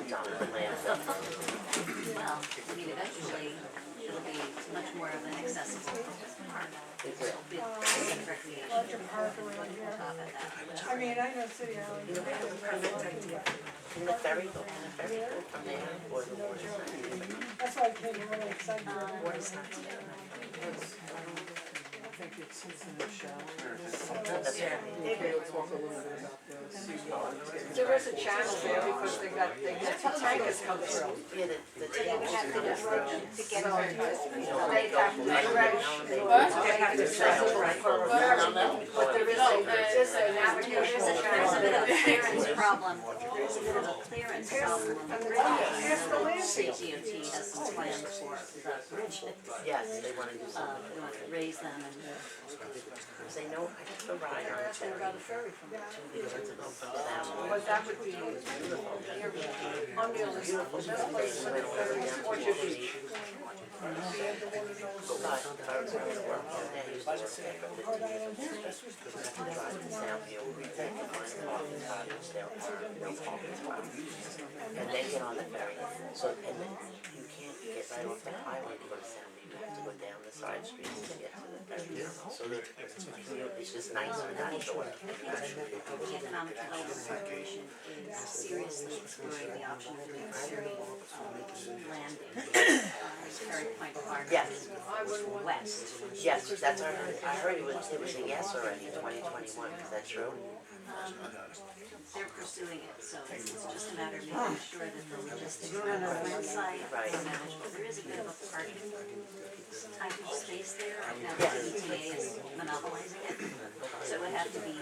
dumped on the landfill. Well, I mean, eventually, it'll be much more of an accessible park. It will. Big recreation on top of that. I mean, I know City Island. You know, I have a perfect idea. Can the ferry go from there, or the water's not here? That's why I came really excited. Water's not here. I think it's in the shower. That's right. Maybe we'll talk a little bit about this. There is a channel there because they got tankers come through. Yeah, the They didn't have to just road. to get on it. You know, They have to stretch. They have to stretch for a ferry. But there is a navigation There's a channel. bit of a clearance problem. There's a bit of a clearance problem on the bridge. State DOT has some plans for the bridge. Yes, they wanna do something. They want to raise them and. Say, no, I took a ride on the ferry. Got a ferry from there. 2 years ago. But that would be unrealistic. The best place for the ferry is Orchard Beach. But if I was going to work on that, I used to work there for 50 years. Driving down here, we take a nice parking cottage down, no parking spot. And then get on the ferry. So, and then you can't get right off the highway to go to Sound View. You have to go down the side streets to get to the ferry. So that, it's just nicer than I thought. The Economic Development Corporation is seriously exploring the option of doing a ferry landing. Ferry Point Park. Yes. West. Yes, that's what I heard. I heard it was a yes already, 2021. Is that true? They're pursuing it, so it's just a matter of making sure that the logistics are on the website Right. are managed. There is a bit of a parking type of space there. Now the ETA is monopolizing it, so it would have to be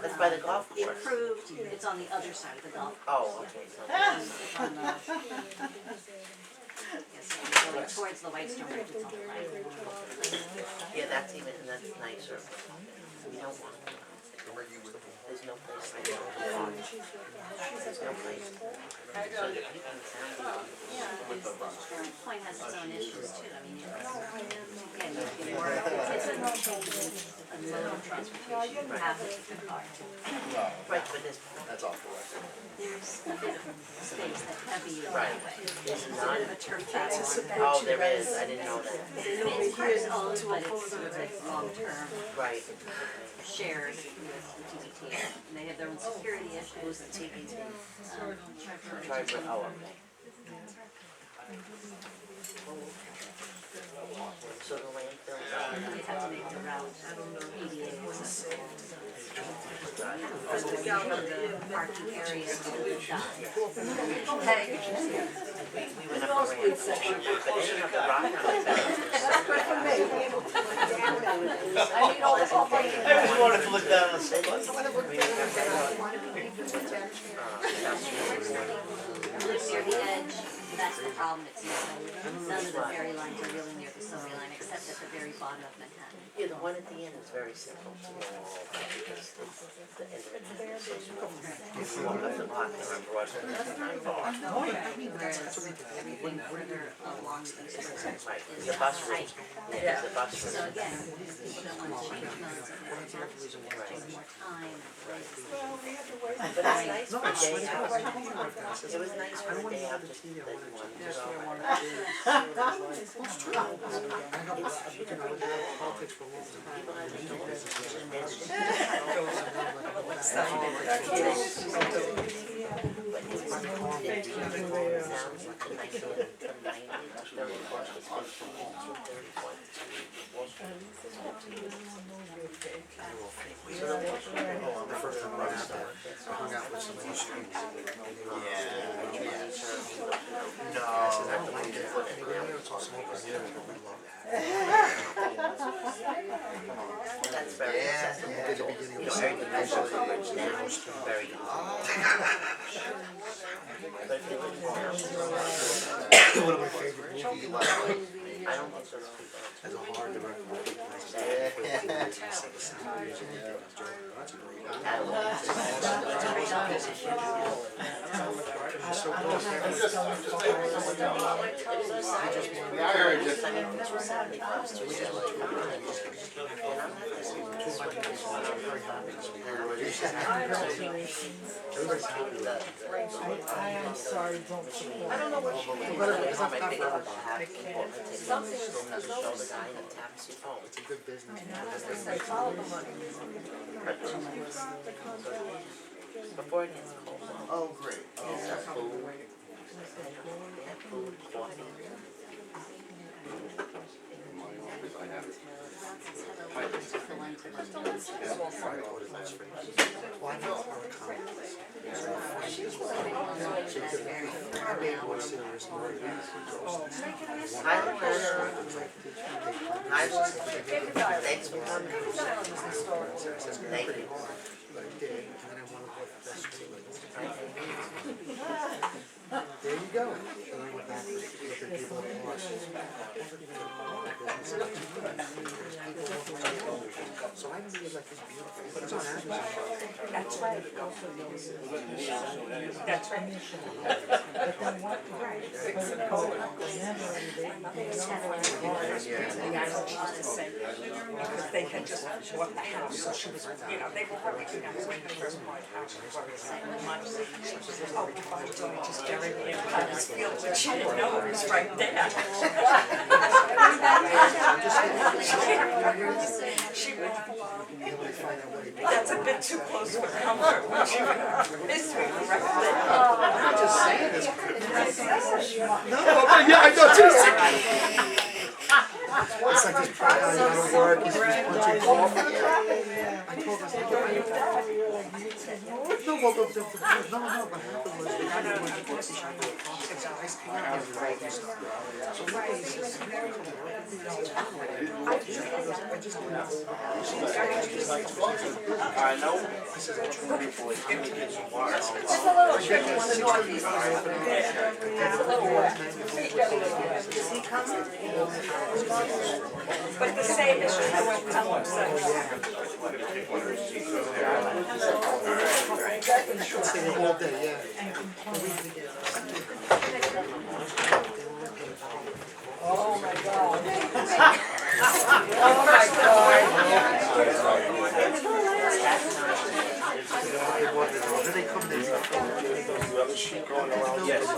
That's by the golf course. improved. It's on the other side of the golf. Oh, okay. So It's on the, yes, going towards the Whitestone Bridge, it's on the right. yeah, that's nicer. We don't want it. There's no place like that. There's no place. So that you can sound. Point has its own issues too. I mean, again, it's a mode of transportation for athletes and cars. Right, but this, That's off the record. There's a bit of space that can be right. There's a bit of a turf track. Oh, there is. I didn't know that. It's parts owned, but it's sort of like long-term Right. shared with TBT. And they have their own security issues. Who's the TBT? Tri-Bridge. Tri-Bridge, oh, okay. So the landfill, They have to make the route ADA accessible. Parking area to the dock. we went up a ramp, but they didn't have to ride on it. I need all this whole thing. I just wanted to look down and say, Lives near the edge, that's the problem, it's none of the ferry lines are really near the subway line, except at the very bottom of Manhattan. Yeah, the one at the end is very simple. Because the end of it is so small. If you walk up the block, I remember watching that. Whereas everything further along the road Right, is the bus route. hike. Yeah, there's a bus So route. again, people don't want to change modes of transportation, it takes more time. Well, we have to wait. But it's nice for a day out. It was nice for a day out just that you wanted to go. That's very accessible. You know, everything else on the bridge now is very easy. But if you live in town, one of my favorite movies. I don't think those people. As a hard to recommend. I don't know. I heard you. I am sorry, don't support. I don't know what she means. Something is, It's a good business. they follow the money. Before it gets cold. Oh, great. They have food, coffee. Highland Manor. Thanks for coming. Thank you. There you go. And I went back with the people at Boston. So I believe like it's beautiful, but it's on Amazon. That's right. That's right. But then what? Because of COVID, The guys that she used to say, because they had just bought the house, so she was, you know, they were working on when the first bought the house, she was so much. Oh, if I was only just getting in Potter's Field, but she didn't know it was right there. She went, that's a bit too close for comfort, when she went, history right there. I'm not just saying this. No, yeah, I know too. It's like this guy out of work, he's punching coffee. I told her, no, well, no, what happened was, the guy that went to the coffee shop, it's a nice thing, I was right and stuff. So one day he says, "You gotta come to work with me." I just didn't know. I know. He says, "I try to avoid it." It's a little tricky on the northeast side. It's a little wet. Is he coming? But the same issue, I went to him, so. Stay all day, yeah. Oh my God. Oh my Then they come there. Yes, I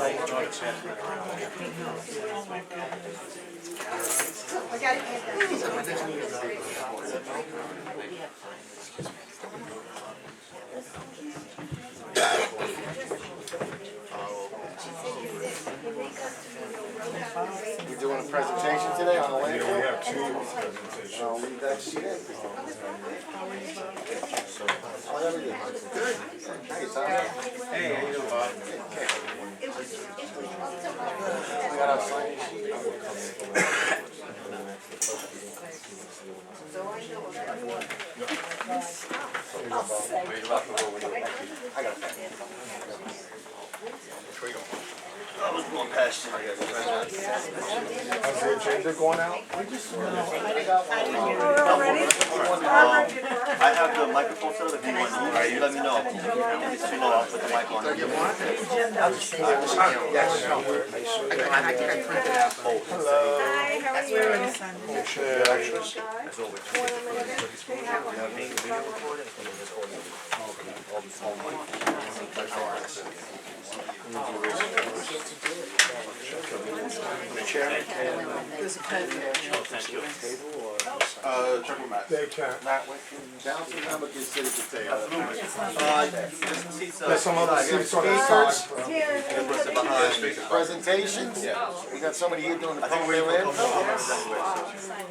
We're doing a presentation today on the landfill? We have two presentations. I'll leave that sheet in. How's everything? Good. Hey, Tom. Hey, how you doing, Bob? Okay. We got our signing sheet. I got that. I was going past you. How's the agenda going out? I have the microphone set up if you want. Alright, you let me know. Just you know, I'll put the mic on. You want it? Yes. I think I printed out both. Hello. Hi, how are you? Extras. The chairman can. there's a pen there. Check with Matt. They can. Matt, council member can sit at the table. There's some other seats on the side. Here. Presentations? Yeah. We got somebody here doing the public landfill?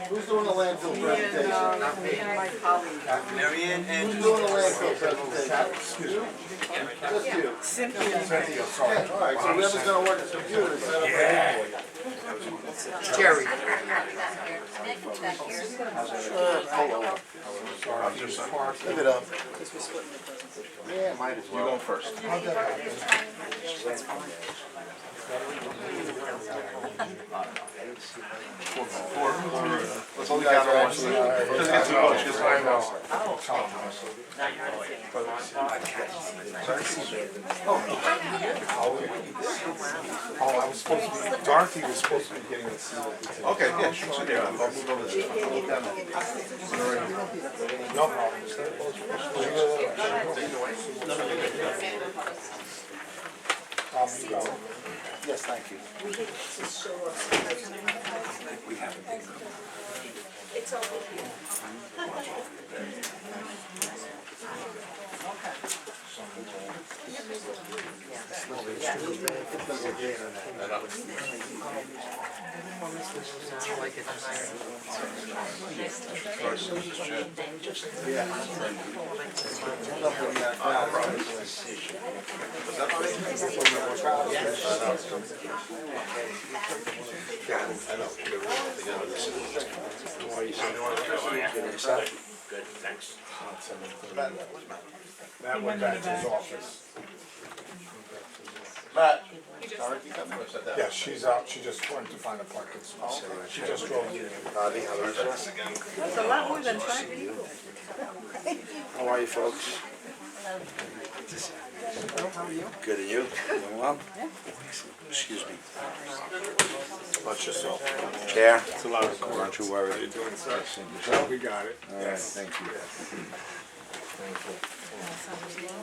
Who's doing the landfill presentation? Not me. My colleague. Mary Ann and Who's doing the landfill presentation? Excuse me? Just you. Yeah, all right, so whoever's gonna work the computer, set up a. Jerry. I can be back here. Live it up. Yeah, might as well. You go first. How'd that happen? Let's only count on one. Doesn't get too much, just I know. Oh, I was supposed to be, Dorothy was supposed to be getting the seat at the table. Okay, yeah, sure, sit there. I'll move over there. I'll look down there. No problem. You go. Yes, thank you. Good, thanks. Matt went back to his office. Matt. Dorothy coming? Yeah, she's out, she just went to find a parking spot. She just drove in. That's a lot more than 5 people. How are you, folks? Good, and you? Doing well? Excuse me. Watch yourself. Chair? It's a lot of court. Don't you worry. How you doing, sir? We got it. All right, thank you.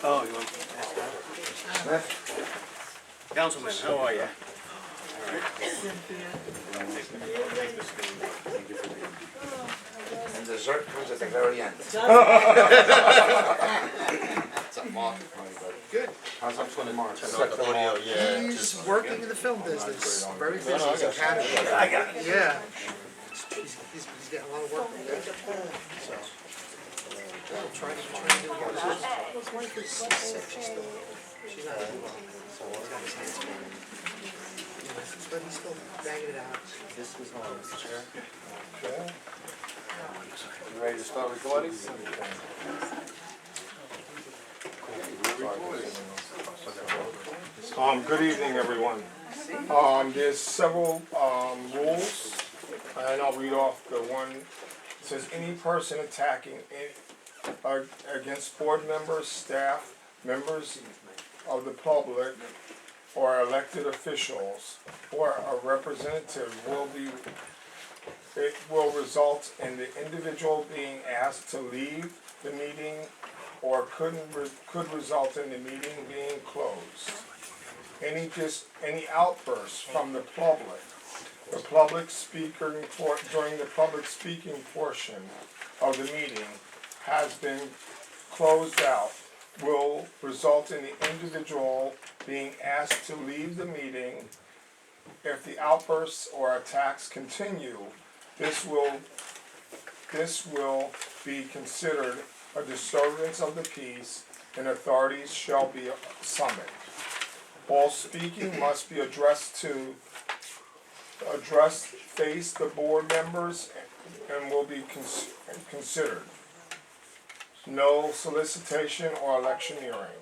Oh, you want? Councilman, how are you? And dessert comes at the very end. Good. How's up for the March? He's working in the film business, very busy, he's in Canada. I got it. Yeah. He's getting a lot of work from there. So, trying to do it. His wife is sick, she's still, she's not doing well. So he's got his hands full. But he's still banging it out. This was on, Mr. Chair. Okay. You ready to start recording? Good evening, everyone. There's several, rules, and I'll read off the one. It says, any person attacking against board members, staff, members of the public, or elected officials, or a representative it will result in the individual being asked to leave the meeting, or could result in the meeting being closed. Any outbursts from the public speaker during the public speaking portion of the meeting has been closed out, will result in the individual being asked to leave the meeting. If the outbursts or attacks continue, this will be considered a disturbance of the peace, and authorities shall be summoned. All speaking must be face the board members and will be considered. No solicitation or electioneering.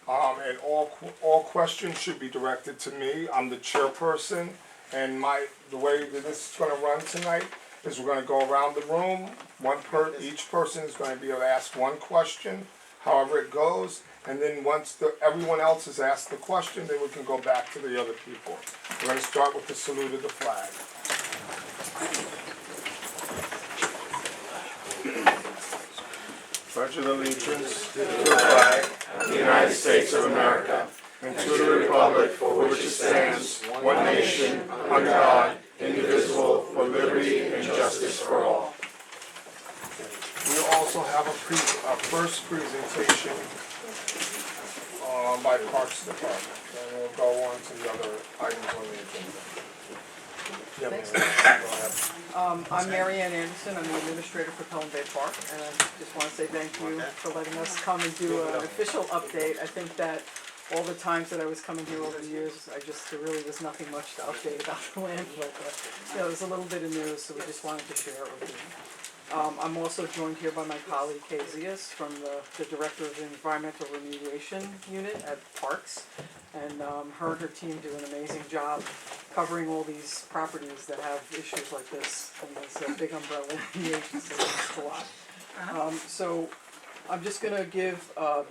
And all questions should be directed to me. I'm the chairperson, and the way that this is gonna run tonight is we're gonna go around the room. Each person is gonna be able to ask one question, however it goes, and then once everyone else has asked the question, then we can go back to the other people. We're gonna start with the salute of the flag. Pledge of allegiance to the flag of the United States of America and to the republic for which it stands, one nation, under God, indivisible, for liberty and justice for all. We also have a first presentation by Parks Department, and we'll go on to the other items on the agenda. Yeah, ma'am. Go ahead. I'm Mary Ann Anderson, I'm the administrator for Pelham Bay Park, and I just want to say thank you for letting us come and do an official update. I think that all the times that I was coming here over the years, there really was nothing much to update about the landfill, but, there's a little bit of news, so we just wanted to share it with you. I'm also joined here by my colleague Kay Zias from the Director of the Environmental Remediation Unit at Parks. And her and her team do an amazing job covering all these properties that have issues like this. And it's a big umbrella in the agency, it's a lot. So I'm just going to give a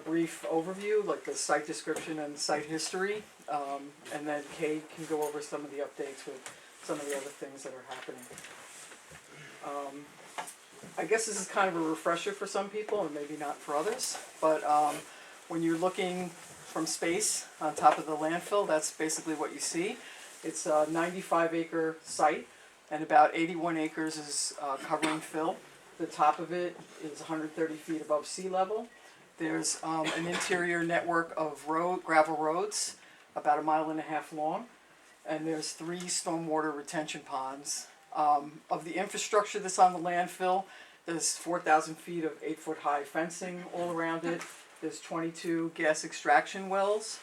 brief overview, like the site description and site history. And then Kay can go over some of the updates with some of the other things that are happening. I guess this is kind of a refresher for some people and maybe not for others, but when you're looking from space on top of the landfill, that's basically what you see. It's a 95-acre site, and about 81 acres is covering fill. The top of it is 130 feet above sea level. There's an interior network of gravel roads, about 1.5 miles long, and there's 3 stormwater retention ponds. Of the infrastructure that's on the landfill, there's 4,000 feet of 8-foot-high fencing all around it. There's 22 gas extraction wells,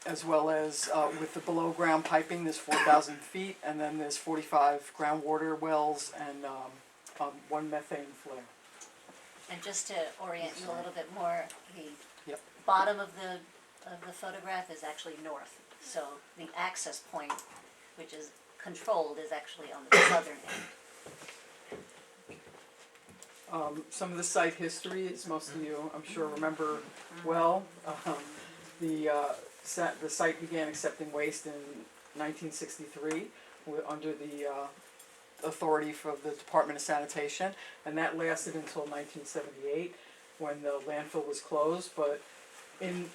as well as with the below-ground piping, there's 4,000 feet, and then there's 45 groundwater wells and 1 methane flare. And just to orient you a little bit more, the Yep. bottom of the photograph is actually north. So the access point, which is controlled, is actually on the southern end. Some of the site history is most of you, I'm sure, remember well. The site began accepting waste in 1963 under the authority for the Department of Sanitation, and that lasted until 1978 when the landfill was closed. But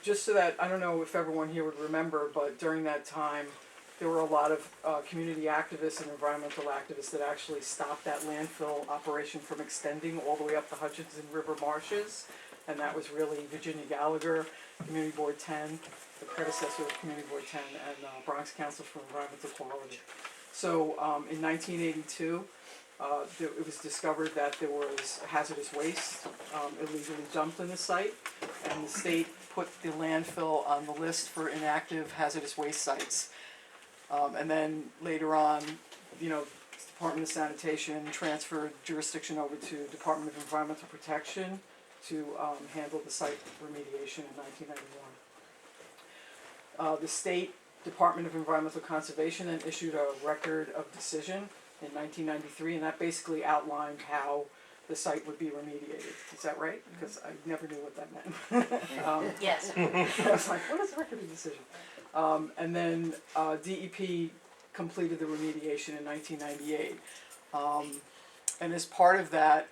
just so that, I don't know if everyone here would remember, but during that time there were a lot of community activists and environmental activists that actually stopped that landfill operation from extending all the way up the Hutchinson River marshes, and that was really Virginia Gallagher, Community Board 10, the predecessor of Community Board 10, and Bronx Council for Environmental Quality. So in 1982, it was discovered that there was hazardous waste illegally dumped in the site, and the state put the landfill on the list for inactive hazardous waste sites. And then later on, Department of Sanitation transferred jurisdiction over to Department of Environmental Protection to handle the site remediation in 1991. The state Department of Environmental Conservation then issued a record of decision in 1993, and that basically outlined how the site would be remediated. Is that right? Because I never knew what that meant. Yes. I was like, what is a record of decision? And then DEP completed the remediation in 1998. And as part of that,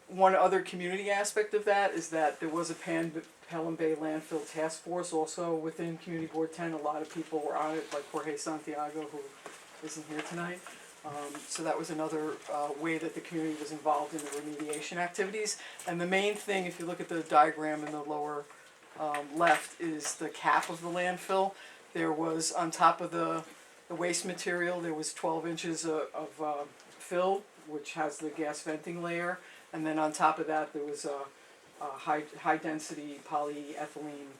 one other community aspect of that is that there was a Pelham Bay Landfill Task Force also within Community Board 10. A lot of people were on it, like Jorge Santiago, who isn't here tonight. So that was another way that the community was involved in the remediation activities. And the main thing, if you look at the diagram in the lower left, is the cap of the landfill. There was, on top of the waste material, there was 12 inches of fill, which has the gas venting layer. And then on top of that, there was a high-density polyethylene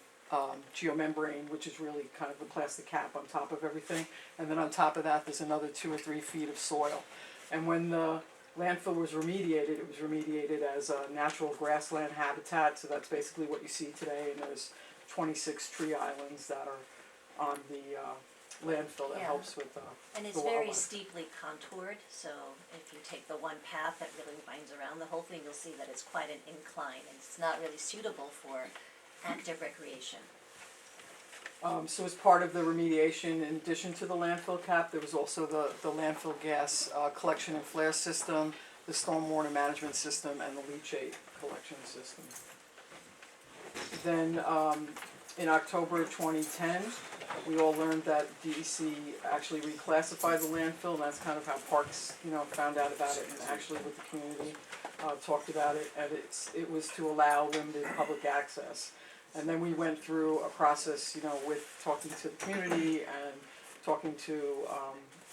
geomembrane, which is really kind of a plastic cap on top of everything. And then on top of that, there's another 2 or 3 feet of soil. And when the landfill was remediated, it was remediated as a natural grassland habitat. So that's basically what you see today. And there's 26 tree islands that are on the landfill that helps with And it's the very wildlife. steeply contoured, so if you take the one path that really winds around the whole thing, you'll see that it's quite an incline, and it's not really suitable for active recreation. So as part of the remediation, in addition to the landfill cap, there was also the landfill gas collection and flare system, the stormwater management system, and the leachate collection system. Then in October 2010, we all learned that DEC actually reclassified the landfill, and that's kind of how Parks, found out about it, and actually with the community talked about it, and it was to allow limited public access. And then we went through a process, with talking to the community and talking to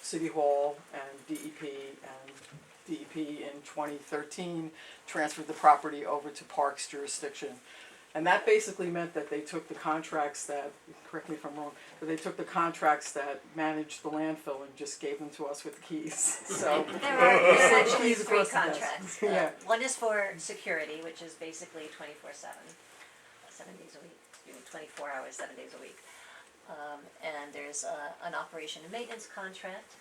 City Hall and DEP, and DEP in 2013 transferred the property over to Parks jurisdiction. And that basically meant that they took the contracts that, correct me if I'm wrong, but they took the contracts that managed the landfill and just gave them to us with the keys, so. There are actually Keys three across the desk. contracts. Yeah. One is for security, which is basically 24/7, 7 days a week, 24 hours, 7 days a week. And there's an operation and maintenance contract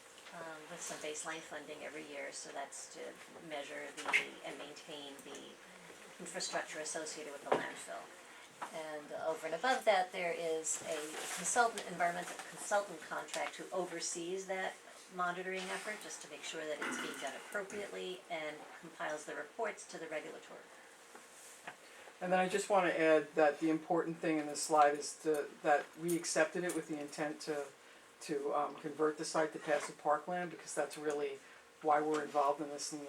with some baseline funding every year, so that's to measure and maintain the infrastructure associated with the landfill. And over and above that, there is a environmental consultant contract who oversees that monitoring effort, just to make sure that it's being done appropriately and compiles the reports to the regulatory. And then I just wanna add that the important thing in this slide is that we accepted it with the intent to convert the site to passive parkland, because that's really why we're involved in this in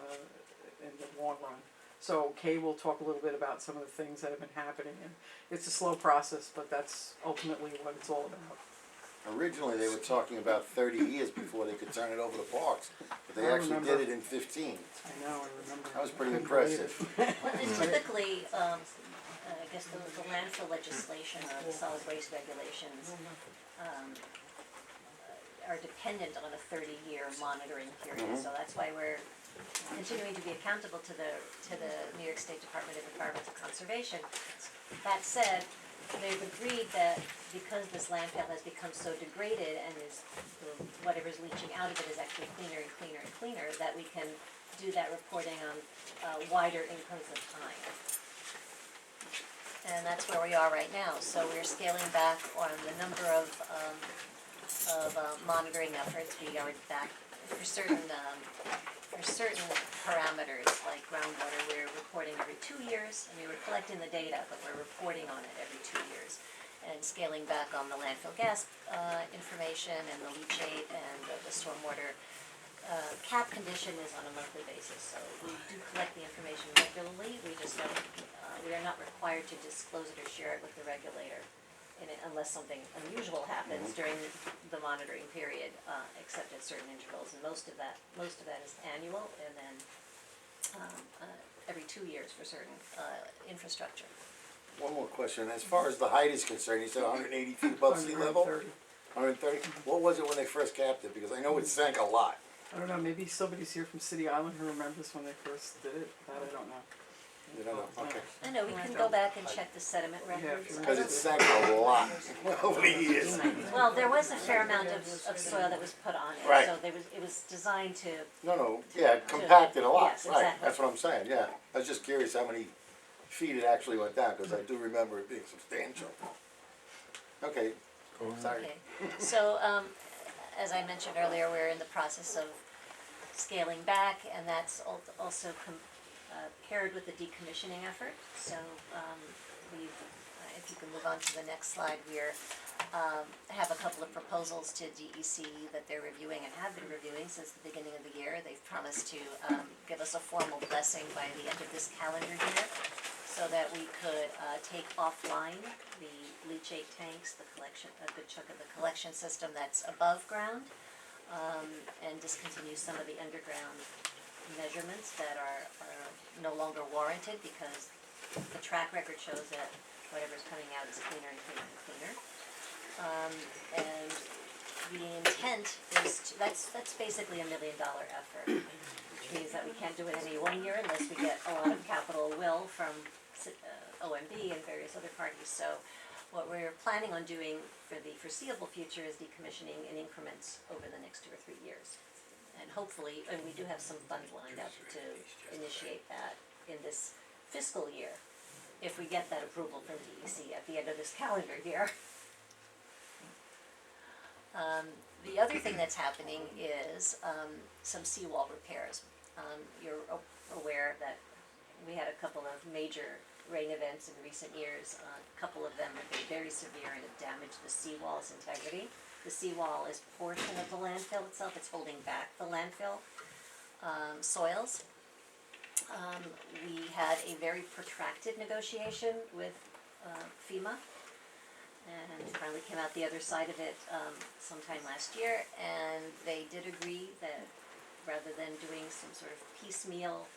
the long run. So Kay will talk a little bit about some of the things that have been happening, and it's a slow process, but that's ultimately what it's all about. Originally, they were talking about 30 years before they could turn it over to parks, but they I actually remember. did it in 15. I know, I remember. That was pretty Couldn't believe impressive. it. And typically, I guess the landfill legislation or the solid waste regulations are dependent on a 30-year monitoring period. So that's why we're continuing to be accountable to the New York State Department of Environmental Conservation. That said, they've agreed that because this landfill has become so degraded and whatever's leaching out of it is actually cleaner and cleaner and cleaner, that we can do that reporting on wider increments of time. And that's where we are right now. So we're scaling back on the number of monitoring efforts. We are back for certain parameters like groundwater. We're reporting every 2 years. I mean, we're collecting the data, but we're reporting on it every 2 years. And scaling back on the landfill gas information and the leachate and the stormwater cap condition is on a monthly basis. So we do collect the information regularly. We just don't. We are not required to disclose it or share it with the regulator unless something unusual happens during the monitoring period, except at certain intervals. And most of that is annual, and then every 2 years for certain infrastructure. One more question. As far as the height is concerned, you said 180 feet above sea level? 130. What was it when they first capped it? Because I know it sank a lot. I don't know, maybe somebody's here from City Island who remembers when they first did it, that I don't know. You don't know? Okay. I know, we can go back and check the sediment records. Because it sank a lot over the years. Well, there was a fair amount of soil that was put on it, Right. so it was designed to, No, yeah, it compacted a lot, Yes, right, exactly. that's what I'm saying, yeah. I was just curious how many feet it actually went down, because I do remember it being substantial. Okay, sorry. okay. So, as I mentioned earlier, we're in the process of scaling back, and that's also paired with the decommissioning effort. So, if you can move on to the next slide, we're have a couple of proposals to DEC that they're reviewing and have been reviewing since the beginning of the year. They've promised to give us a formal blessing by the end of this calendar year, so that we could take offline the leachate tanks, a good chunk of the collection system that's above ground, and discontinue some of the underground measurements that are no longer warranted, because the track record shows that whatever's coming out is cleaner and cleaner and cleaner. And the intent is that's basically $1 million effort, which means that we can't do it any 1 year unless we get a lot of capital will from OMB and various other parties. So what we're planning on doing for the foreseeable future is decommissioning in increments over the next 2 or 3 years. And hopefully, and we do have some funds lined up to initiate that in this fiscal year, if we get that approval from DEC at the end of this calendar year. The other thing that's happening is some seawall repairs. You're aware that we had a couple of major rain events in recent years. A couple of them have been very severe and have damaged the seawall's integrity. The seawall is a portion of the landfill itself. It's holding back the landfill soils. We had a very protracted negotiation with FEMA, and finally came out the other side of it sometime last year, and they did agree that rather than doing some sort of piecemeal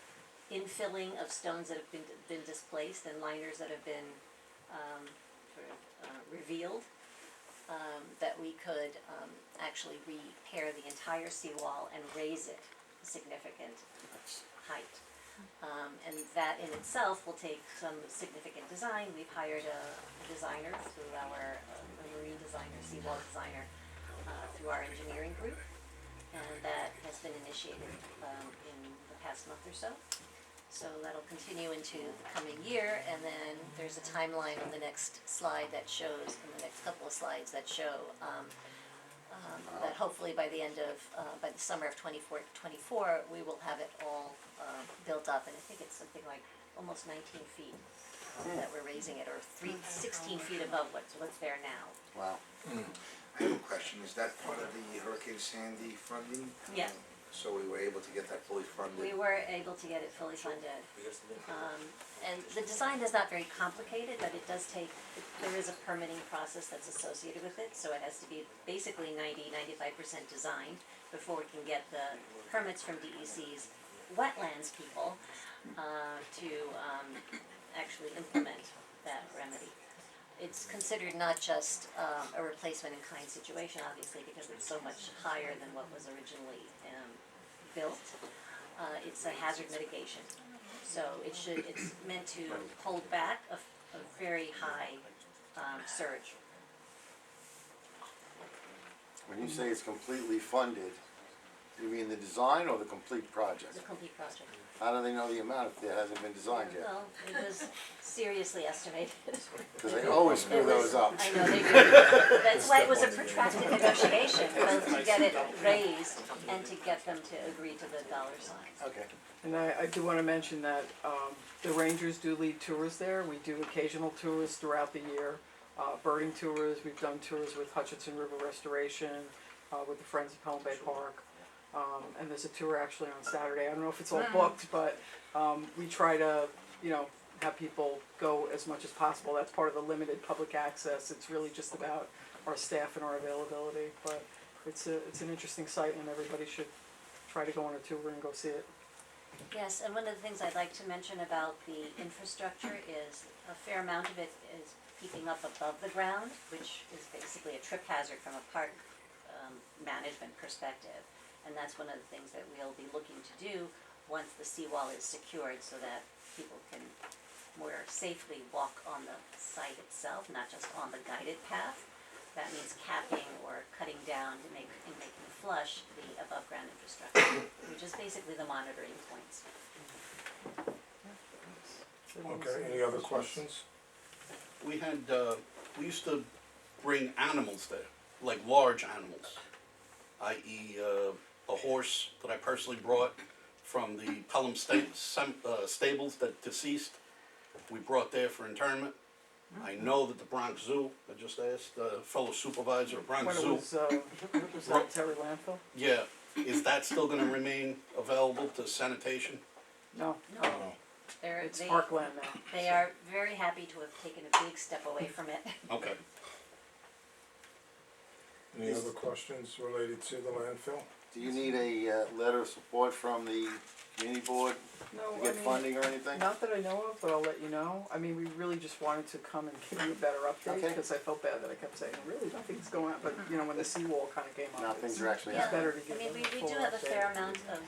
infilling of stones that have been displaced and liners that have been sort of revealed, that we could actually repair the entire seawall and raise it a significant height. And that in itself will take some significant design. We've hired a designer through our, a marine designer, seawall designer, through our engineering group. And that has been initiated in the past month or so. So that'll continue into the coming year, and then there's a timeline on the next slide that shows, in the next couple of slides that show that hopefully by the end of, by the summer of 24, we will have it all built up, and I think it's something like almost 19 feet that we're raising it, or 16 feet above what's there now. Wow. I have a question, is that part of the Hurricane Sandy funding? Yeah. So we were able to get that fully funded? We were able to get it fully funded. And the design is not very complicated, but it does take, there is a permitting process that's associated with it, so it has to be basically 95% designed before we can get the permits from DEC's wetlands people to actually implement that remedy. It's considered not just a replacement in kind situation, obviously, because it's so much higher than what was originally built. It's a hazard mitigation. So it's meant to hold back a very high surge. When you say it's completely funded, you mean the design or the complete project? The complete project. How do they know the amount if it hasn't been designed yet? Well, it was seriously estimated. Because they always screw It was- those up. I know, they do. That's why it was a protracted negotiation, both to get it raised and to get them to agree to the dollar signs. Okay. And I do wanna mention that, the Rangers do lead tours there, we do occasional tours throughout the year. Birding tours, we've done tours with Hutchinson River Restoration, with the Friends of Pelham Bay Park. And there's a tour actually on Saturday, I don't know if it's all booked, but, we try to, have people go as much as possible, that's part of the limited public access, it's really just about our staff and our availability, but it's an interesting site and everybody should try to go on a tour and go see it. Yes, and one of the things I'd like to mention about the infrastructure is a fair amount of it is keeping up above the ground, which is basically a trip hazard from a park management perspective. And that's one of the things that we'll be looking to do once the seawall is secured, so that people can more safely walk on the site itself, not just on the guided path. That means capping or cutting down to making flush the above ground infrastructure, which is basically the monitoring points. Okay, any other questions? We had, we used to bring animals there, like large animals, i.e. A horse that I personally brought from the Pelham stables that deceased, we brought there for internment. I know that the Bronx Zoo, I just asked the fellow supervisor of Bronx When it Zoo. was that Terry landfill? Yeah, is that still gonna remain available to sanitation? No, No, they're, it's parkland now. they are very happy to have taken a big step away from it. Okay. Any other questions related to the landfill? Do you need a letter of support from the community board No, to get funding or anything? Not that I know of, but I'll let you know. I mean, we really just wanted to come and give you a better update, Okay. because I felt bad that I kept saying, really, nothing's going on, but, when the seawall kinda came up. Now things are actually Yeah, It's better to I give mean, them we a full do have a fair update. amount of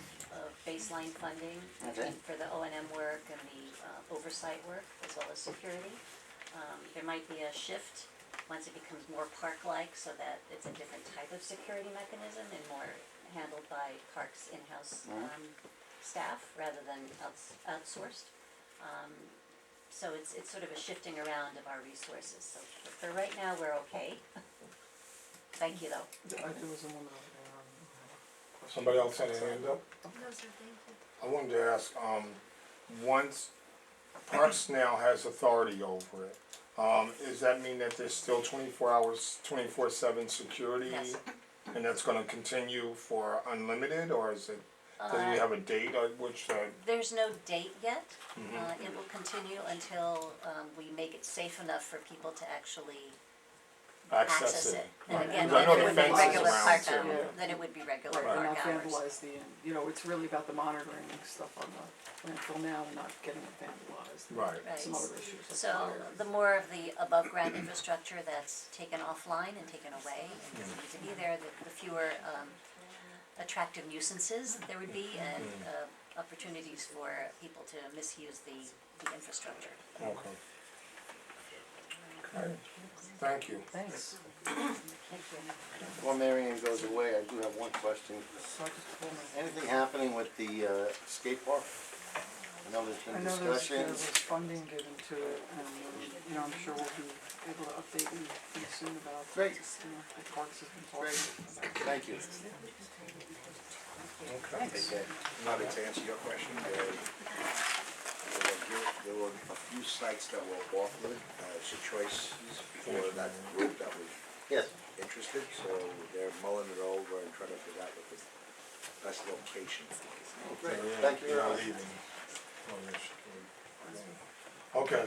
baseline funding, I Okay. think, for the O&M work and the oversight work, as well as security. There might be a shift once it becomes more park-like, so that it's a different type of security mechanism and more handled by Parks in-house staff rather than outsourced. So it's sort of a shifting around of our resources, so for right now, we're okay. Thank you, though. There was a woman over there. Somebody else had a hand up? I wanted to ask, once Parks now has authority over it, does that mean that there's still 24/7 security? Yes. And that's gonna continue for unlimited, or is it, do we have a date at which, There's no date yet. Mhm. It will continue until we make it safe enough for people to actually access it. And again, Because I know then it the would be fence is regular around park, too. then it would be regular Right, and park not hours. vandalize you know, it's really about the monitoring and stuff on the landfill now and not getting it vandalized. Right. Some other issues like So fire. the more of the above ground infrastructure that's taken offline and taken away and doesn't need to be there, the fewer attractive nuisances there would be and opportunities for people to misuse the infrastructure. Okay. Okay, thank you. Thanks. Before Marion goes away, I do have one question. Anything happening with the skate park? I know there's I been know there was discussions. funding given to it, and, you know, I'm sure we'll be able to update you pretty soon about, Great. you know, the parks has been talking. Great. Thank you. Okay. Now to answer your question, there were a few sites that were offered as choices for that group that was Yes. interested, so they're mulling it over and trying to figure out what the best location. Thank you very much. Okay,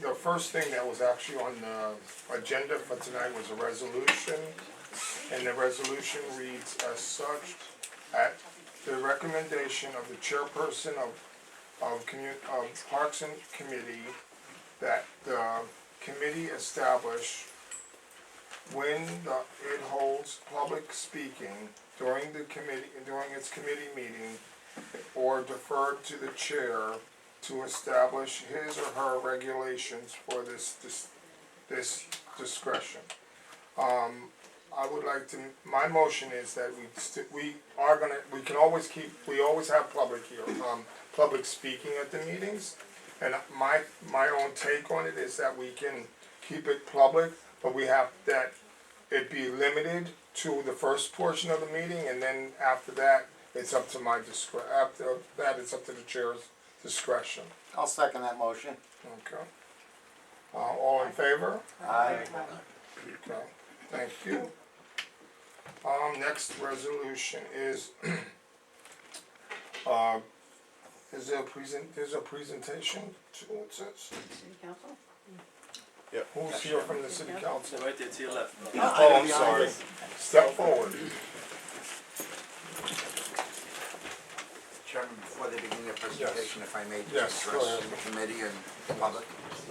the first thing that was actually on the agenda for tonight was a resolution, and the resolution reads as such: at the recommendation of the chairperson of Parks and Committee, that the committee establish when it holds public speaking during its committee meeting, or deferred to the chair to establish his or her regulations for this discretion. I would like to, my motion is that we always have public speaking at the meetings. And my own take on it is that we can keep it public, but we have that it be limited to the first portion of the meeting, and then after that, it's up to after that, it's up to the chair's discretion. I'll second that motion. Okay. All in favor? Aye. Okay, thank you. Next resolution is, there's a presentation, it says. City council? Who's here from the city council? Right there to your left. Oh, I'm sorry. Step forward. Chairman, before they begin their presentation, if I may Yes, just go address ahead. the committee and the public.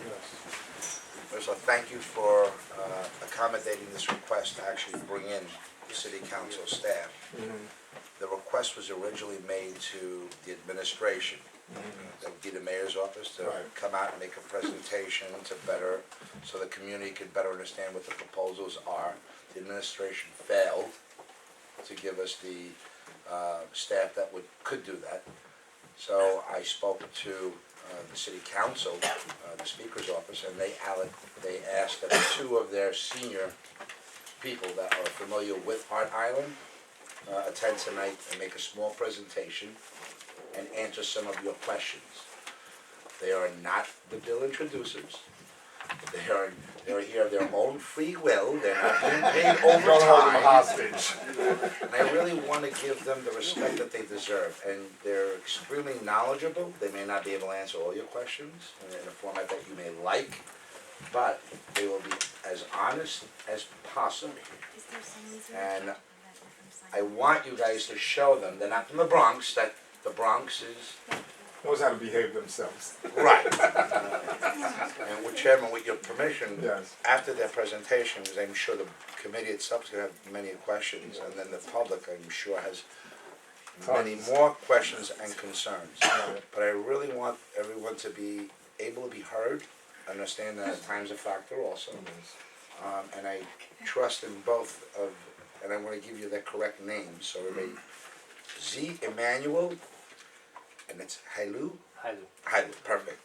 Yes. First of all, thank you for accommodating this request to actually bring in the city council staff. The request was originally made to the administration. That would be the mayor's office to Right. come out and make a presentation so the community could better understand what the proposals are. The administration failed to give us the staff that could do that. So I spoke to the city council, the speaker's office, and they asked that two of their senior people that are familiar with Hart Island attend tonight and make a small presentation and answer some of your questions. They are not the bill introducers. They're here of their own free will. They're not being paid Don't hold them overtime. hostage. And I really want to give them the respect that they deserve. And they're extremely knowledgeable. They may not be able to answer all your questions in a format that you may like, but they will be as honest as possible. And I want you guys to show them, they're not from the Bronx, that the Bronx is Knows how to behave themselves. right. And with Chairman, with your permission, Yes. after their presentation, because I'm sure the committee itself is going to have many questions, and then the public, I'm sure, has many more questions and concerns. But I really want everyone to be able to be heard, understand that time's a factor also. And I trust in both of, and I want to give you the correct names, so everybody, Z. Emmanuel, and it's Hailu? Hailu, perfect.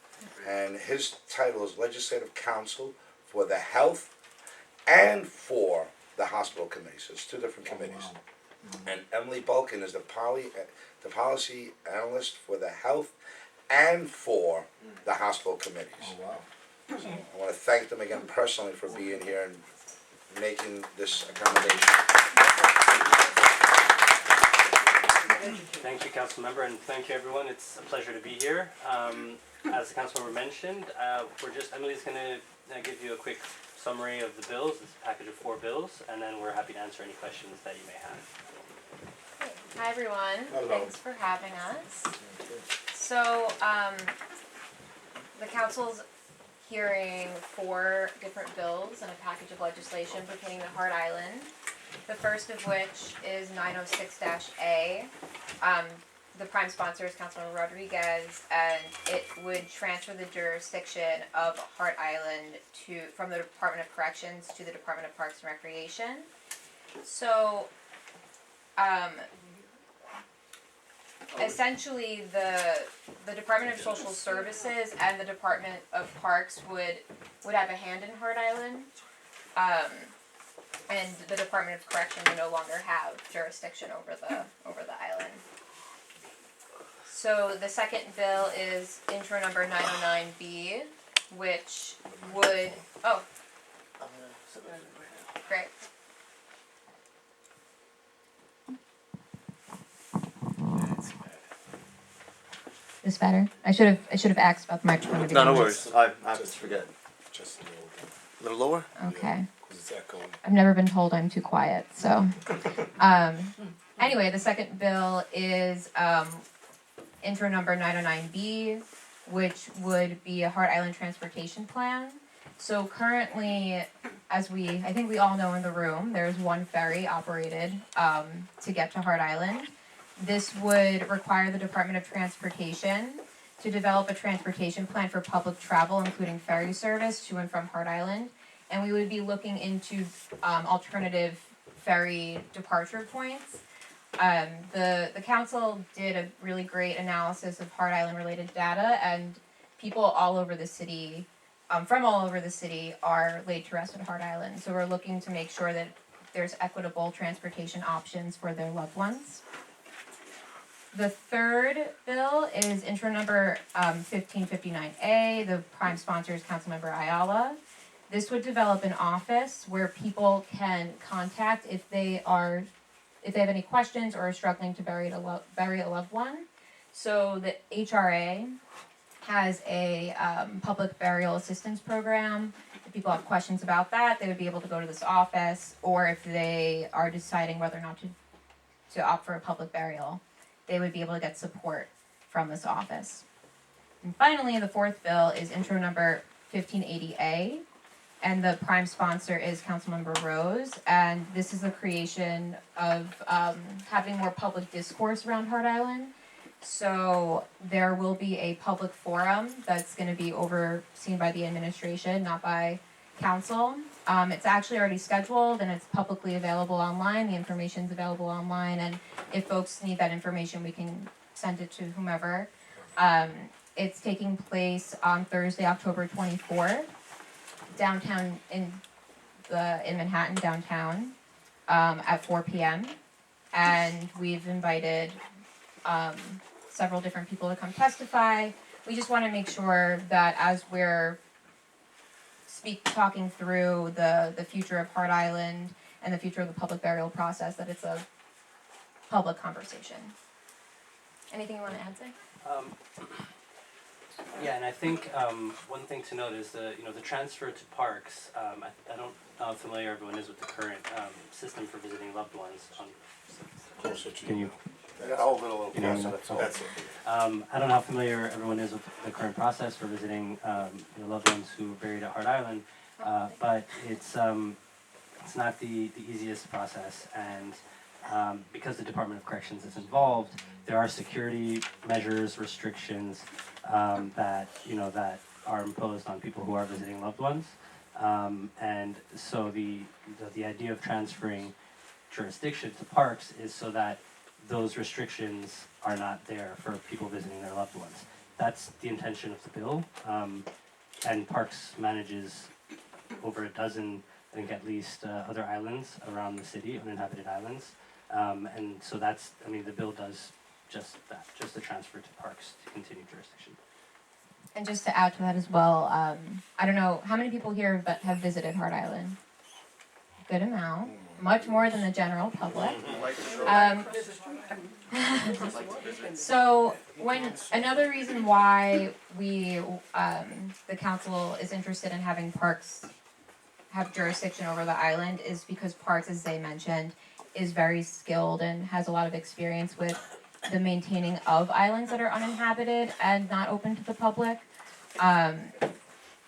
And his title is Legislative Counsel for the Health and for the Hospital Committee, so it's two different committees. And Emily Bulkin is the policy analyst for the health and for the hospital committees. Oh, wow. I want to thank them again personally for being here and making this accommodation. Thank you, council member, and thank you, everyone. It's a pleasure to be here. As the council member mentioned, Emily's going to give you a quick summary of the bills. It's a package of 4 bills, and then we're happy to answer any questions that you may have. Hi everyone, Hello. thanks for having us. So, the council's hearing 4 different bills and a package of legislation pertaining to Hart Island. The first of which is 906-A. The prime sponsor is Councilman Rodriguez, and it would transfer the jurisdiction of Hart Island from the Department of Corrections to the Department of Parks and Recreation. So, essentially the Department of Social Services and the Department of Parks would have a hand in Hart Island. And the Department of Corrections would no longer have jurisdiction over the island. So the second bill is intro number 909B, which would great. This better? I should have asked about the microphone to begin No, no with. worries. I just forget. Just A little lower? Okay. because it's echoing. I've never been told I'm too quiet, so. Anyway, the second bill is intro number 909B, which would be a Hart Island Transportation Plan. So currently, as I think we all know in the room, there's one ferry operated to get to Hart Island. This would require the Department of Transportation to develop a transportation plan for public travel, including ferry service to and from Hart Island. And we would be looking into alternative ferry departure points. The council did a really great analysis of Hart Island related data, and people all over the city, from all over the city, are laid to rest at Hart Island. So we're looking to make sure that there's equitable transportation options for their loved ones. The third bill is intro number 1559A. The prime sponsor is Councilmember Ayala. This would develop an office where people can contact if they have any questions or are struggling to bury a loved one. So the HRA has a public burial assistance program. If people have questions about that, they would be able to go to this office, or if they are deciding whether or not to opt for a public burial, they would be able to get support from this office. And finally, the fourth bill is intro number 1580A, and the prime sponsor is Councilmember Rose, and this is the creation of having more public discourse around Hart Island. So there will be a public forum that's going to be overseen by the administration, not by council. It's actually already scheduled and it's publicly available online. The information's available online, and if folks need that information, we can send it to whomever. It's taking place on Thursday, October 24th, downtown in Manhattan downtown, at 4 p.m. And we've invited several different people to come testify. We just want to make sure that as we're talking through the future of Hart Island and the future of the public burial process, that it's a public conversation. Anything you want to add, Zay? Yeah, and I think one thing to note is the transfer to parks. I don't know how familiar everyone is with the current system for visiting loved ones. Closer to Can you? Yeah, hold it a little You know, closer, that's all. That's it. I don't know how familiar everyone is with the current process for visiting loved ones who are buried at Hart Island, but it's not the easiest process, and because the Department of Corrections is involved, there are security measures, restrictions that are imposed on people who are visiting loved ones, and so the idea of transferring jurisdiction to parks is so that those restrictions are not there for people visiting their loved ones. That's the intention of the bill, and Parks manages over a dozen, I think at least, other islands around the city, uninhabited islands, and so the bill does just that, just the transfer to Parks to continue jurisdiction. And just to add to that as well, I don't know, how many people here have visited Hart Island? Good amount, much more than the general public. So another reason why the council is interested in having Parks have jurisdiction over the island is because Parks, as they mentioned, is very skilled and has a lot of experience with the maintaining of islands that are uninhabited and not open to the public.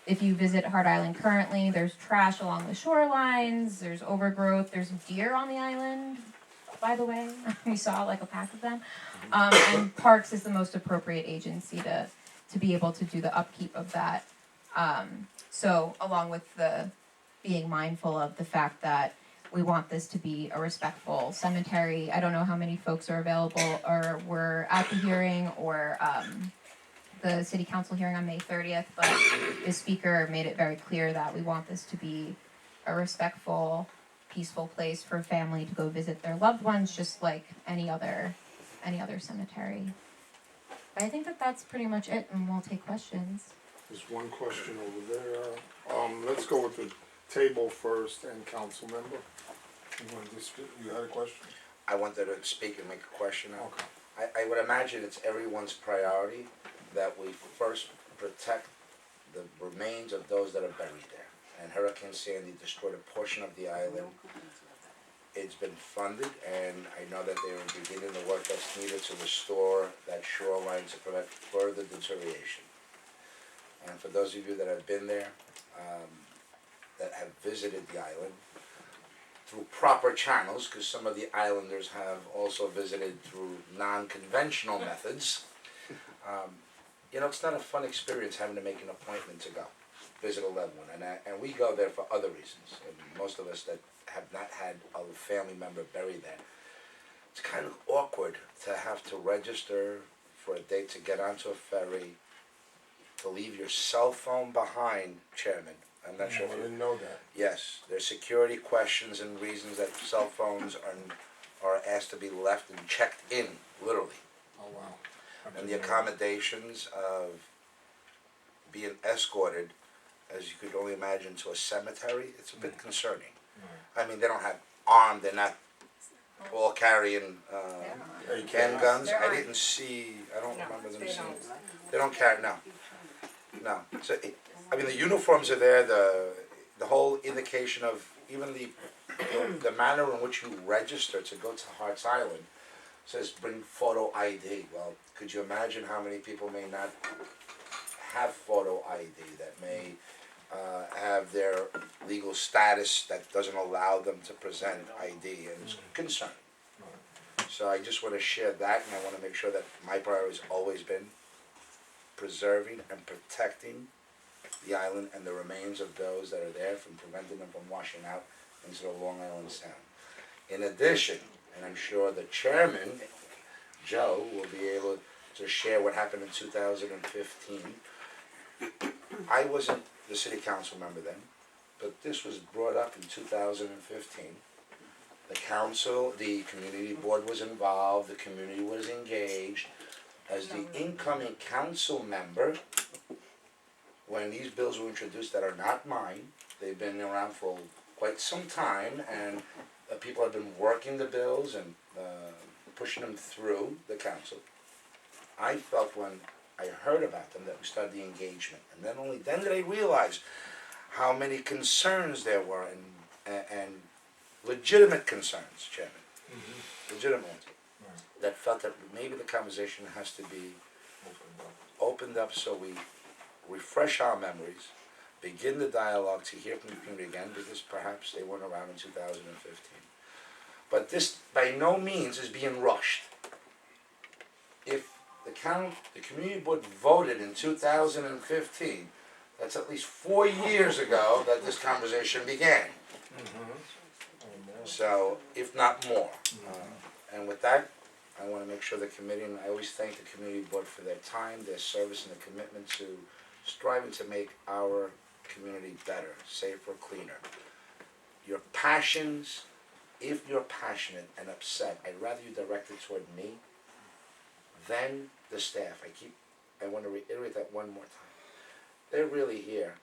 If you visit Hart Island currently, there's trash along the shorelines, there's overgrowth, there's deer on the island, by the way. We saw like a pack of them. And Parks is the most appropriate agency to be able to do the upkeep of that. So along with the being mindful of the fact that we want this to be a respectful cemetery. I don't know how many folks are available or were at the hearing or the city council hearing on May 30th, but the speaker made it very clear that we want this to be a respectful, peaceful place for family to go visit their loved ones, just like any other cemetery. But I think that that's pretty much it, and we'll take questions. There's one question over there. Let's go with the table first and council member. You had a question? I wanted to speak and make a question now. Okay. I would imagine it's everyone's priority that we first protect the remains of those that are buried there. And Hurricane Sandy destroyed a portion of the island. It's been funded, and I know that they are beginning the work that's needed to restore that shoreline to prevent further deterioration. And for those of you that have been there, that have visited the island, through proper channels, because some of the islanders have also visited through non-conventional methods. You know, it's not a fun experience having to make an appointment to go visit a loved one, and we go there for other reasons. And most of us that have not had a family member buried there, it's kind of awkward to have to register for a date to get onto a ferry, to leave your cell phone behind, Chairman. I'm not sure if I you didn't know that. Yes, there's security questions and reasons that cell phones are asked to be left and checked in, literally. Oh, wow. And the accommodations of being escorted, as you could only imagine, to a cemetery, it's a bit concerning. I mean, they don't have armed, they're not all carrying handguns. I didn't see, I don't remember them seeing. They don't carry, no. No. So, I mean, the uniforms are there, the whole indication of even the manner in which you register to go to Hart's Island says bring photo ID. Well, could you imagine how many people may not have photo ID, that may have their legal status that doesn't allow them to present ID, and it's concerning. So I just want to share that, and I want to make sure that my priority has always been preserving and protecting the island and the remains of those that are there, from preventing them from washing out into the Long Island Sound. In addition, and I'm sure the chairman, Joe, will be able to share what happened in 2015. I wasn't the city council member then, but this was brought up in 2015. The council, the community board was involved, the community was engaged. As the incoming council member, when these bills were introduced that are not mine, they've been around for quite some time, and people have been working the bills and pushing them through the council. I felt when I heard about them that we started the engagement, and then only then did I realize how many concerns there were, and legitimate concerns, Chairman, legitimate ones, that felt that maybe the conversation has to be opened up so we refresh our memories, begin the dialogue to hear from the community again, because perhaps they weren't around in 2015. But this by no means is being rushed. If the community board voted in 2015, that's at least 4 years ago that this conversation began. So, if not more. And with that, I want to make sure the committee, and I always thank the community board for their time, their service, and the commitment to striving to make our community better, safer, cleaner. Your passions, if you're passionate and upset, I'd rather you direct it toward me than the staff. I want to reiterate that one more time. They're really here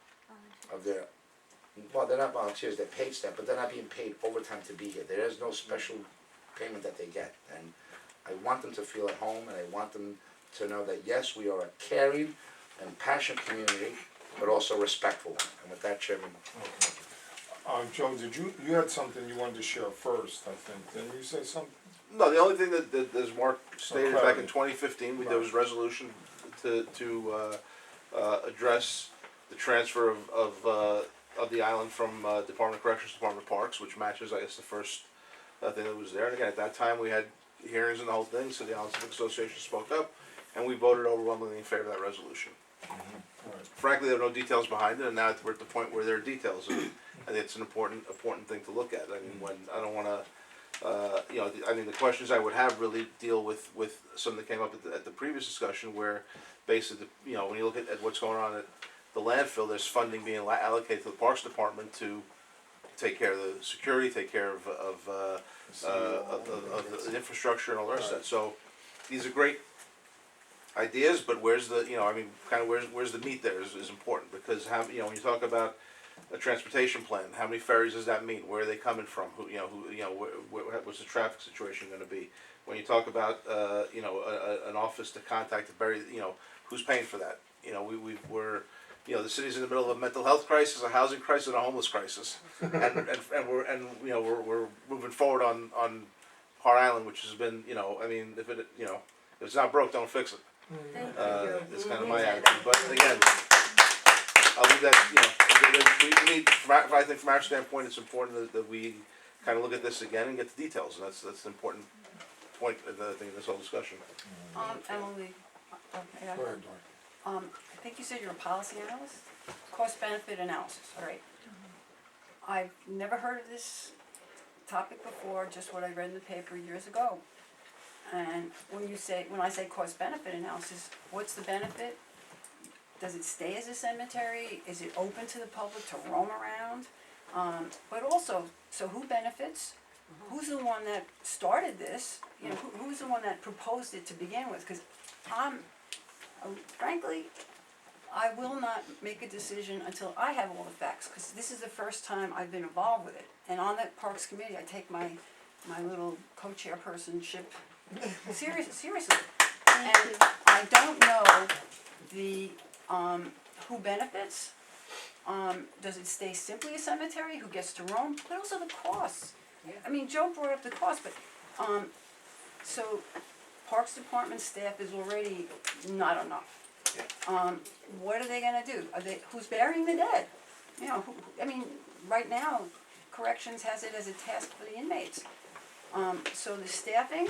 they're not volunteers, they're paid staff, but they're not being paid overtime to be here. There is no special payment that they get. And I want them to feel at home, and I want them to know that yes, we are a caring and passionate community, but also respectful one. And with that, Chairman. Joe, you had something you wanted to share first, I think, didn't you say something? No, the only thing that as Mark stated back clarity. in 2015, there was a resolution to address the transfer of the island from Department of Corrections to Department of Parks, which matches, I guess, the first thing that was there. And again, at that time, we had hearings and the whole thing, so the Island Civic Association spoke up, and we voted overwhelmingly in favor of that resolution. Frankly, there are no details behind it, and now we're at the point where there are details, and I think it's an important thing to look at. I mean, when I don't want to. The questions I would have really deal with something that came up at the previous discussion, where basically, when you look at what's going on at the landfill, there's funding being allocated to the Parks Department to take care of the security, take care of the infrastructure and all the rest of that. So these are great ideas, but where's the, where's the meat there is important, because when you talk about a transportation plan, how many ferries does that mean? Where are they coming from? What's the traffic situation going to be? When you talk about an office to contact to bury, who's paying for that? We're the city's in the middle of a mental health crisis, a housing crisis, and a homeless crisis, and we're moving forward on Hart Island, which has been if it's not broke, don't fix it. It's kind of my attitude, but again, I'll leave that. We need, I think from our standpoint, it's important that we kind of look at this again and get the details, and that's an important point of the thing, this whole discussion. Emily, Go ahead, Dory. I think you said you're a policy analyst? Cost benefit analysis, all right. I've never heard of this topic before, just what I read in the paper years ago. And when I say cost benefit analysis, what's the benefit? Does it stay as a cemetery? Is it open to the public to roam around? But also, so who benefits? Who's the one that started this? Who's the one that proposed it to begin with? Because frankly, I will not make a decision until I have all the facts, because this is the first time I've been involved with it. And on that Parks Committee, I take my little co-chairpersonship seriously. And I don't know the who benefits. Does it stay simply a cemetery? Who gets to roam? But also the costs. I mean, Joe brought up the cost, but so Parks Department staff is already not enough. What are they going to do? Who's burying the dead? Right now, corrections has it as a task for the inmates. So the staffing,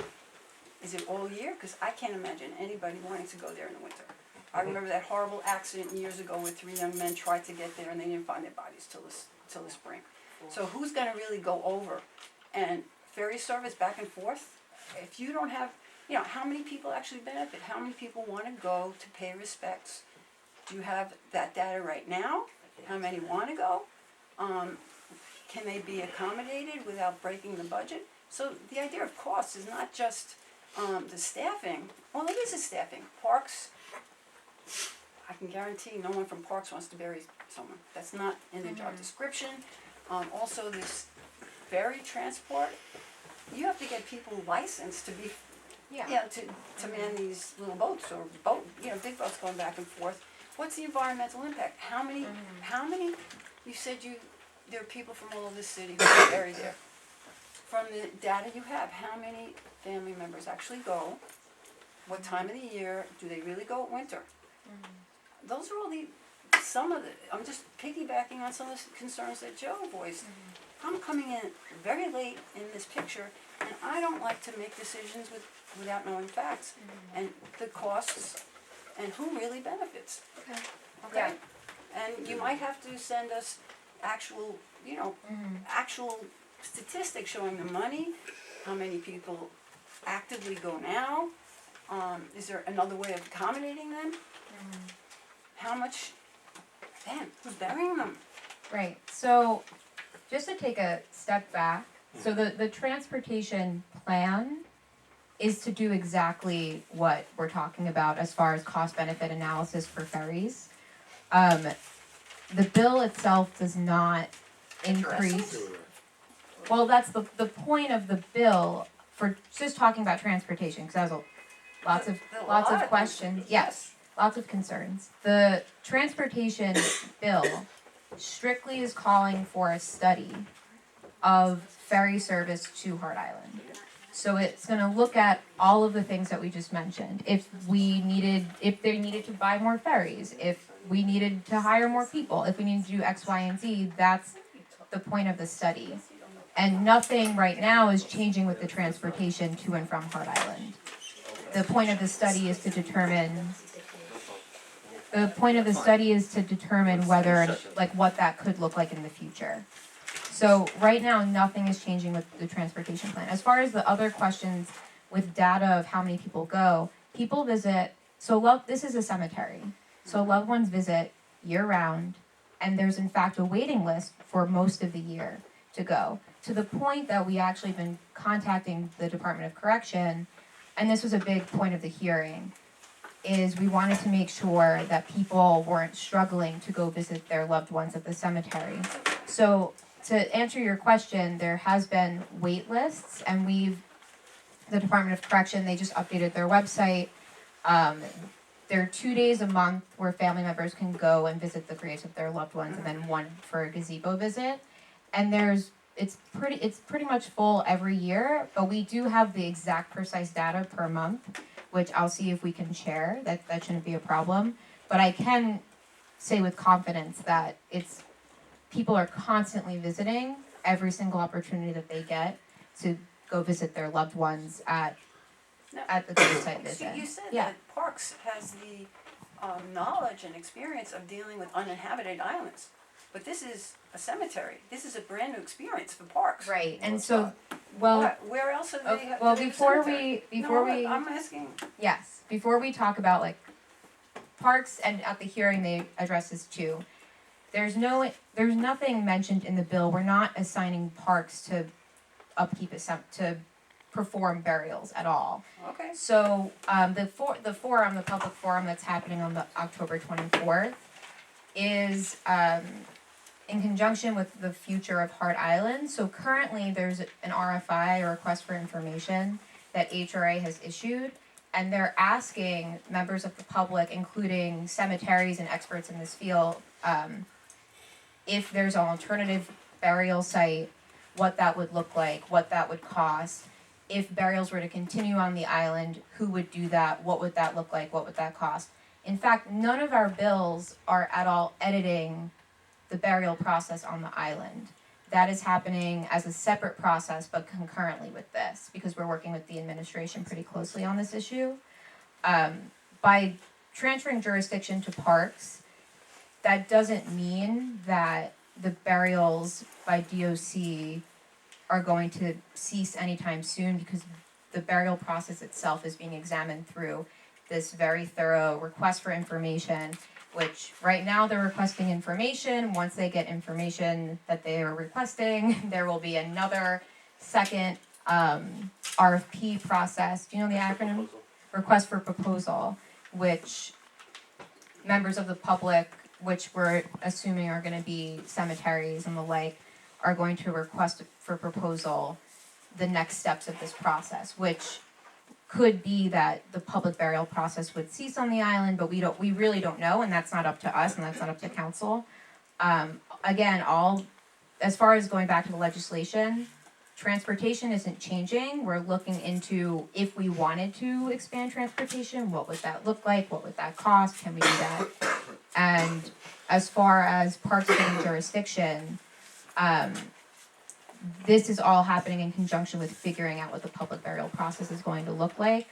is it all year? Because I can't imagine anybody wanting to go there in the winter. I remember that horrible accident years ago where 3 young men tried to get there and they didn't find their bodies till the spring. So who's going to really go over? And ferry service back and forth, if you don't have, how many people actually benefit? How many people want to go to pay respects? Do you have that data right now? How many want to go? Can they be accommodated without breaking the budget? So the idea of cost is not just the staffing. Well, it is a staffing. Parks, I can guarantee no one from Parks wants to bury someone. That's not in their job description. Also, this ferry transport, you have to get people licensed to be, to man these little boats or big boats going back and forth. What's the environmental impact? How many? You said there are people from all over the city who are buried there. From the data you have, how many family members actually go? What time of the year? Do they really go at winter? Those are all I'm just piggybacking on some of the concerns that Joe voiced. I'm coming in very late in this picture, and I don't like to make decisions without knowing facts and the costs and who really benefits. Okay? And you might have to send us actual statistics showing the money, how many people actively go now, is there another way of accommodating them? How much, who's burying them? Right, so just to take a step back, so the transportation plan is to do exactly what we're talking about as far as cost-benefit analysis for ferries. The bill itself does not increase. Well, that's the point of the bill for just talking about transportation, because that was lots of questions. Yes, lots of concerns. The transportation bill strictly is calling for a study of ferry service to Hart Island. So it's gonna look at all of the things that we just mentioned. If they needed to buy more ferries, if we needed to hire more people, if we needed to do X, Y, and Z, that's the point of the study. And nothing right now is changing with the transportation to and from Hart Island. The point of the study is to determine whether, like, what that could look like in the future. So right now, nothing is changing with the transportation plan. As far as the other questions with data of how many people go, people visit, this is a cemetery. So loved ones visit year round, and there's in fact a waiting list for most of the year to go. To the point that we actually been contacting the Department of Correction, and this was a big point of the hearing, is we wanted to make sure that people weren't struggling to go visit their loved ones at the cemetery. So to answer your question, there has been wait lists, and the Department of Correction, they just updated their website. There are 2 days a month where family members can go and visit the graves of their loved ones, and then one for a gazebo visit. And it's pretty much full every year, but we do have the exact precise data per month, which I'll see if we can share. That shouldn't be a problem. But I can say with confidence that people are constantly visiting every single opportunity that they get to go visit their loved ones at the gravesite visit. You said that Parks has the knowledge and experience of dealing with uninhabited islands, but this is a cemetery. This is a brand new experience for Parks. Right, and so, well, where else have they have? well, do they have before cemetery? I'm asking. Yes, before we talk about like Parks, and at the hearing they address this too. There's nothing mentioned in the bill. We're not assigning Parks to upkeep to perform burials at all. Okay. So the public forum that's happening on the October 24th is in conjunction with the future of Hart Island. So currently there's an RFI, a request for information, that HRA has issued, and they're asking members of the public, including cemeteries and experts in this field, if there's an alternative burial site, what that would look like, what that would cost. If burials were to continue on the island, who would do that? What would that look like? What would that cost? In fact, none of our bills are at all editing the burial process on the island. That is happening as a separate process, but concurrently with this, because we're working with the administration pretty closely on this issue. By transferring jurisdiction to Parks, that doesn't mean that the burials by DOC are going to cease anytime soon, because the burial process itself is being examined through this very thorough request for information, which right now they're requesting information. Once they get information that they are requesting, there will be another second RFP process. Do you know the acronym? Request for proposal, which members of the public, which we're assuming are going to be cemeteries and the like, are going to request for proposal the next steps of this process, which could be that the public burial process would cease on the island, but we really don't know, and that's not up to us, and that's not up to council. Again, as far as going back to the legislation, transportation isn't changing. We're looking into, if we wanted to expand transportation, what would that look like? What would that cost? Can we do that? And as far as Parks getting jurisdiction, this is all happening in conjunction with figuring out what the public burial process is going to look like.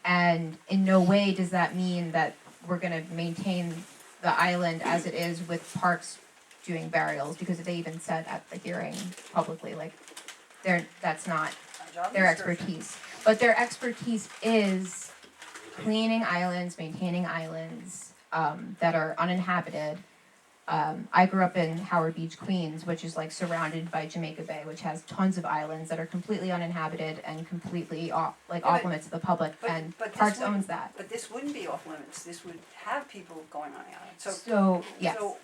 And in no way does that mean that we're going to maintain the island as it is with Parks doing burials, because they even said at the hearing publicly, like, that's not their expertise. But their expertise is cleaning islands, maintaining islands that are uninhabited. I grew up in Howard Beach, Queens, which is like surrounded by Jamaica Bay, which has tons of islands that are completely uninhabited and completely off limits to the public, and Parks owns that. But this wouldn't be off limits. This would have people going on the island. So yes. So,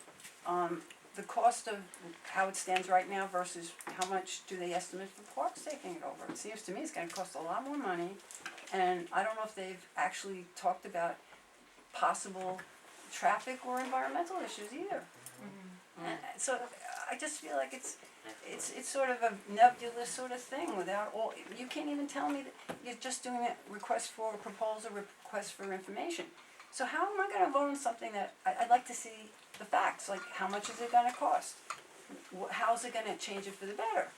the cost of how it stands right now versus how much do they estimate for Parks taking it over? It seems to me it's gonna cost a lot more money, and I don't know if they've actually talked about possible traffic or environmental issues either. And so I just feel like it's sort of a nebulous sort of thing without all, you can't even tell me that you're just doing a request for a proposal, request for information. So how am I gonna vote on something that, I'd like to see the facts, like how much is it gonna cost? How's it gonna change it for the better?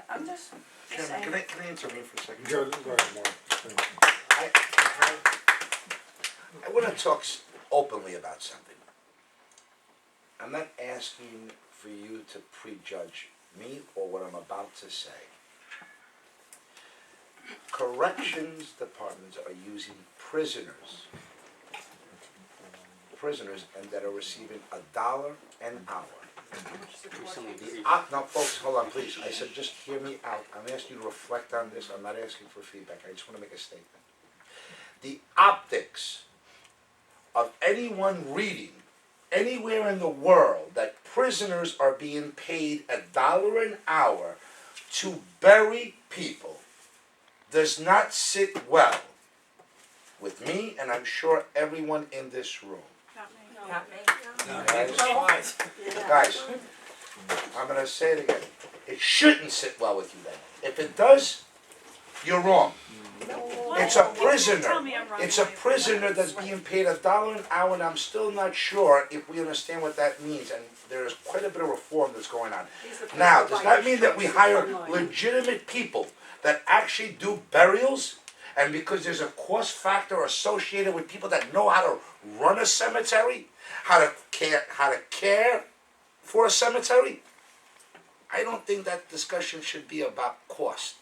I'm just Chairman, saying. can I intervene for a second? Go ahead, Mark. Thank you. I wanna talk openly about something. I'm not asking for you to prejudge me or what I'm about to say. Corrections departments are using prisoners and that are receiving $1 an hour. Now folks, hold on please, I said just hear me out, I'm asking you to reflect on this, I'm not asking for feedback, I just wanna make a statement. The optics of anyone reading anywhere in the world that prisoners are being paid $1 an hour to bury people does not sit well with me, and I'm sure everyone in this room. Not me. Guys, I'm gonna say it again. It shouldn't sit well with you then. If it does, you're wrong. It's a prisoner. It's a prisoner that's being paid $1 an hour, and I'm still not sure if we understand what that means. And there's quite a bit of reform that's going on. Now, does that mean that we hire legitimate people that actually do burials? And because there's a cost factor associated with people that know how to run a cemetery, how to care for a cemetery, I don't think that discussion should be about cost.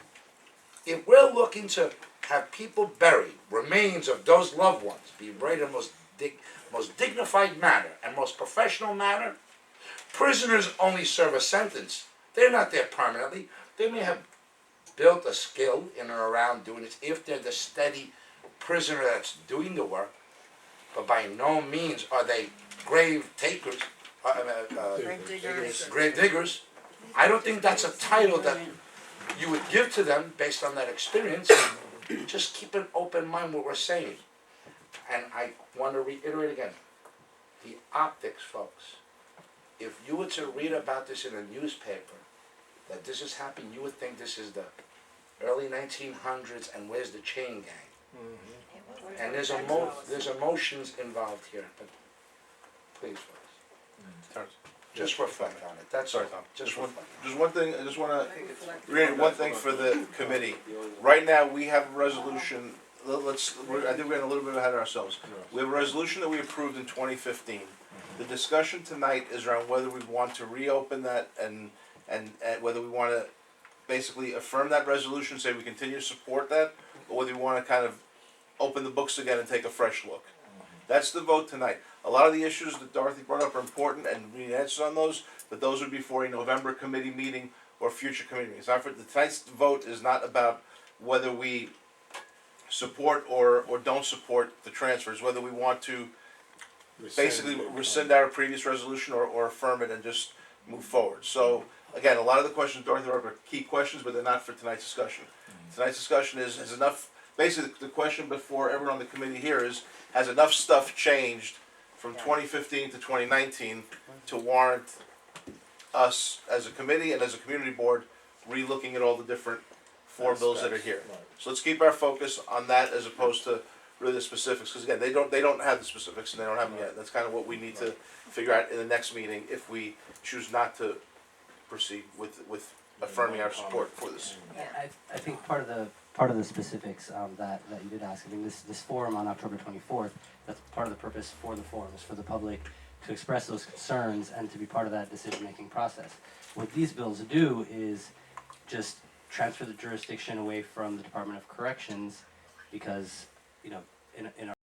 If we're looking to have people buried, remains of those loved ones, be buried in the most dignified manner and most professional manner, prisoners only serve a sentence. They're not there permanently. They may have built a skill in and around doing it if they're the steady prisoner that's doing the work, but by no means are they grave takers, grave diggers. I don't think that's a title that you would give to them based on that experience. Just keep an open mind what we're saying. And I want to reiterate again, the optics, folks. If you were to read about this in a newspaper, that this is happening, you would think this is the early 1900s and where's the chain gang? And there's emotions involved here, but please, folks, just reflect on it. That's all. Just reflect. Just one thing, I just wanna read one thing for the committee. Right now, we have a resolution, I think we're getting a little bit ahead of ourselves. We have a resolution that we approved in 2015. The discussion tonight is around whether we want to reopen that and whether we wanna basically affirm that resolution, say we continue to support that, or whether we wanna kind of open the books again and take a fresh look. That's the vote tonight. A lot of the issues that Dorothy brought up are important, and we need answers on those, but those would be for a November committee meeting or future committee meetings. Tonight's vote is not about whether we support or don't support the transfers, whether we want to basically rescind our previous resolution or affirm it and just move forward. So, again, a lot of the questions Dorothy brought up are key questions, but they're not for tonight's discussion. Tonight's discussion is enough, basically the question before everyone on the committee here is, has enough stuff changed from 2015 to 2019 to warrant us as a committee and as a community board re-looking at all the different four bills that are here. So let's keep our focus on that as opposed to really the specifics, because again, they don't have the specifics and they don't have them yet. That's kind of what we need to figure out in the next meeting if we choose not to proceed with affirming our support for this. I think part of the specifics that you did ask. I mean, this forum on October 24th. That's part of the purpose for the forum is for the public to express those concerns and to be part of that decision-making process. What these bills do is just transfer the jurisdiction away from the Department of Corrections, because in our